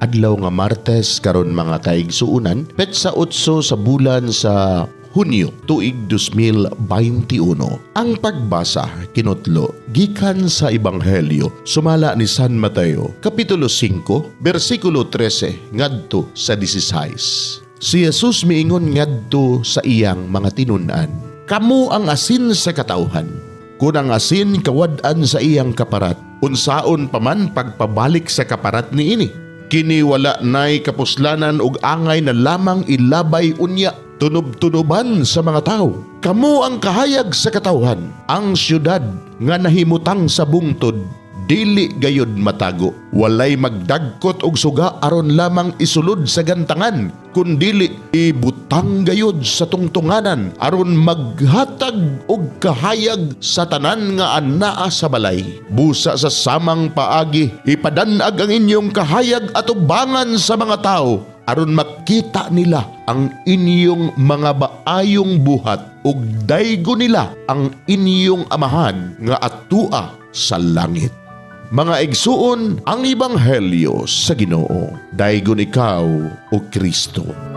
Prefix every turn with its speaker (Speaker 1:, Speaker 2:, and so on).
Speaker 1: Adlaw nga Martes karon mga kaigsuunan, petsa 8 sa bulan sa Hunyo tuig 2021. Ang pagbasa kinutlo gikan sa Ebanghelyo sumala ni San Mateo kapitulo 5 bersikulo 13 ngadto sa 16. Si Jesus miingon ngadto sa iyang mga tinun-an, "Kamo ang asin sa katawhan. Kung ang asin kawad-an sa iyang kaparat, unsaon pa man pagpabalik sa kaparat niini. Kini wala nay kapuslanan ug angay na lamang ilabay unya, tunob-tunoban sa mga tao. Kamo ang kahayag sa katawhan, ang syudad nga nahimutang sa bungtod, dili gayud matago. Walay magdagkot og suga aron lamang isulod sa gantangan, kundili ibutang gayud sa tungtunganan aron maghatag og kahayag sa tanan nga anaa sa balay. Busa sa samang paagi, ipadanag ang inyong kahayag atubangan sa mga tao aron makita nila ang inyong mga baayong buhat ug daygo nila ang inyong amahan nga atua sa langit." Mga igsuon, ang Ebanghelyo sa Ginoo. Daygon ikaw, o Kristo.